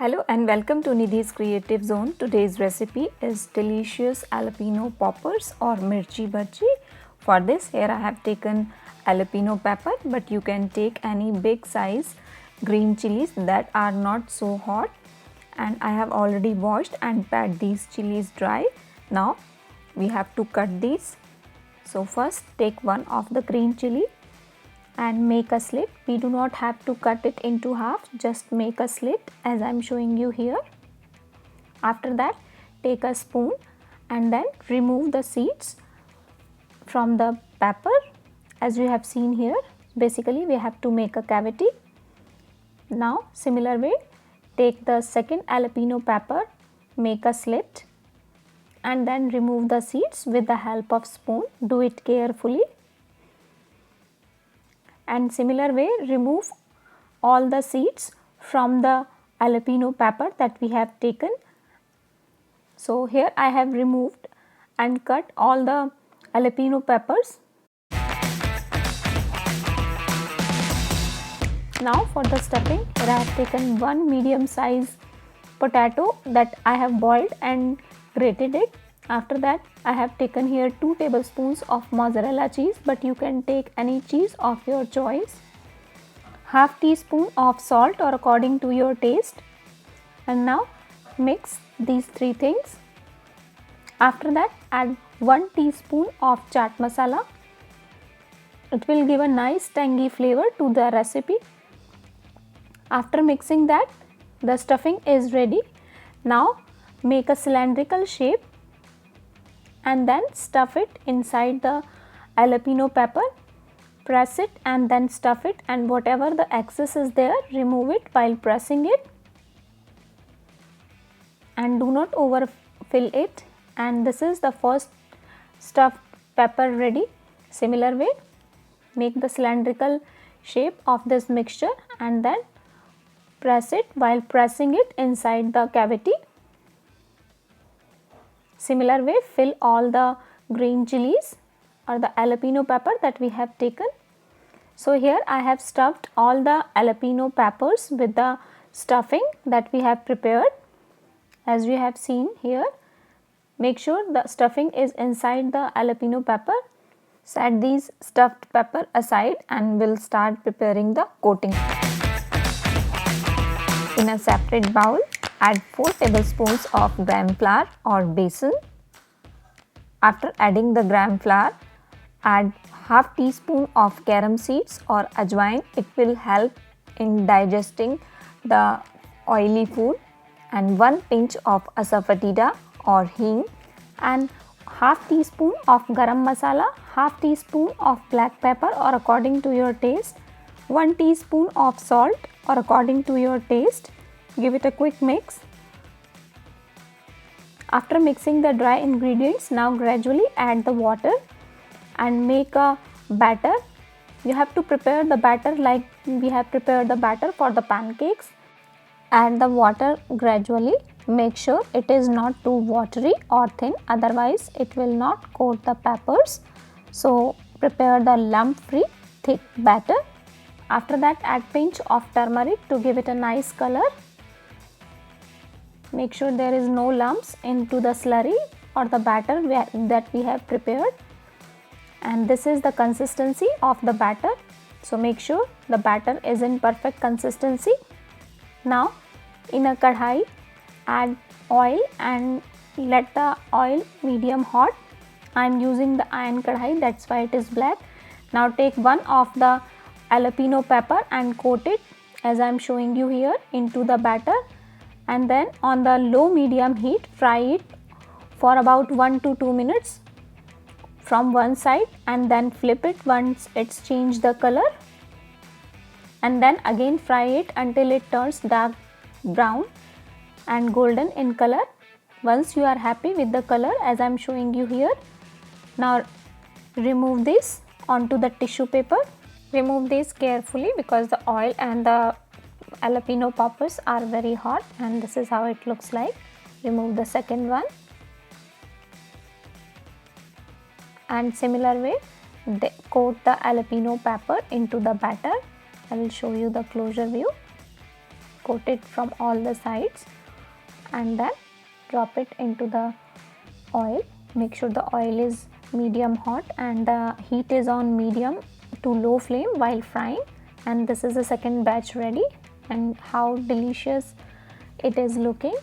Hello and welcome to Nidhi's Creative Zone. Today's recipe is delicious jalapeno poppers or mirchi bhaji. For this, here I have taken jalapeno pepper, but you can take any big size green chilies that are not so hot. And I have already washed and pat these chilies dry. Now we have to cut these. So first take one of the green chili and make a slit. We do not have to cut it into half, just make a slit as I am showing you here. After that, take a spoon and then remove the seeds from the pepper. As you have seen here, basically we have to make a cavity. Now similar way, take the second jalapeno pepper, make a slit and then remove the seeds with the help of spoon. Do it carefully. And similar way, remove all the seeds from the jalapeno pepper that we have taken. So here I have removed and cut all the jalapeno peppers. Now for the stuffing, here I have taken one medium size potato that I have boiled and grated it. After that, I have taken here 2 tablespoons of mozzarella cheese, but you can take any cheese of your choice. Half teaspoon of salt or according to your taste. And now mix these 3 things. After that, add 1 teaspoon of chaat masala. It will give a nice tangy flavor to the recipe. After mixing that, the stuffing is ready. Now make a cylindrical shape and then stuff it inside the jalapeno pepper. Press it and then stuff it, and whatever the excess is there, remove it while pressing it. And do not overfill it. And this is the first stuffed pepper ready. Similar way, make the cylindrical shape of this mixture and then press it while pressing it inside the cavity. Similar way, fill all the green chilies or the jalapeno pepper that we have taken. So here I have stuffed all the jalapeno peppers with the stuffing that we have prepared. As you have seen here, make sure the stuffing is inside the jalapeno pepper. Set these stuffed pepper aside and we'll start preparing the coating. In a separate bowl, add 4 tablespoons of gram flour or besan. After adding the gram flour, add half teaspoon of carom seeds or ajwain. It will help in digesting the oily food, and 1 pinch of asafoetida or hing, and half teaspoon of garam masala, half teaspoon of black pepper or according to your taste, 1 teaspoon of salt or according to your taste. Give it a quick mix. After mixing the dry ingredients, now gradually add the water and make a batter. You have to prepare the batter like we have prepared the batter for the pancakes. Add the water gradually. Make sure it is not too watery or thin, otherwise it will not coat the peppers. So prepare the lump free thick batter. After that, add pinch of turmeric to give it a nice color. Make sure there is no lumps into the slurry or the batter that we have prepared. And this is the consistency of the batter. So make sure the batter is in perfect consistency. Now in a kadhai, add oil and let the oil medium hot. I am using the iron kadhai, that's why it is black. Now take one of the jalapeno pepper and coat it as I am showing you here into the batter, and then on the low medium heat fry it for about 1 to 2 minutes from one side, and then flip it once it's changed the color, and then again fry it until it turns dark brown and golden in color. Once you are happy with the color as I am showing you here, now remove this onto the tissue paper. Remove this carefully because the oil and the jalapeno poppers are very hot, and this is how it looks like. Remove the second one, and similar way coat the jalapeno pepper into the batter. I will show you the closure view. coat it from all the sides and then drop it into the oil. Make sure the oil is medium hot and the heat is on medium to low flame while frying. And this is the second batch ready, and how delicious it is looking.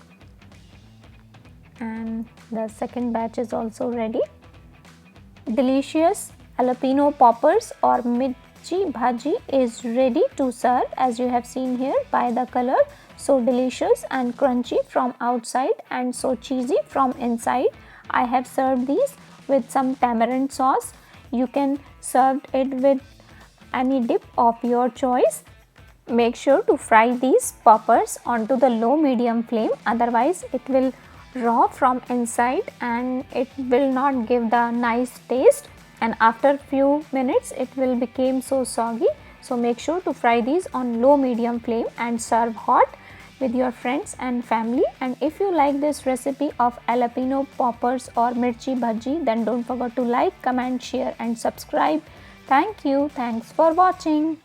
And the second batch is also ready. Delicious jalapeno poppers or mirchi bhaji is ready to serve, as you have seen here by the color. So delicious and crunchy from outside and so cheesy from inside. I have served these with some tamarind sauce. You can serve it with any dip of your choice. Make sure to fry these poppers onto the low medium flame, otherwise it will raw from inside and it will not give the nice taste, and after few minutes it will become so soggy. So make sure to fry these on low medium flame and serve hot with your friends and family. And if you like this recipe of jalapeno poppers or mirchi bhaji, then don't forget to like, comment, share and subscribe. Thank you. Thanks for watching.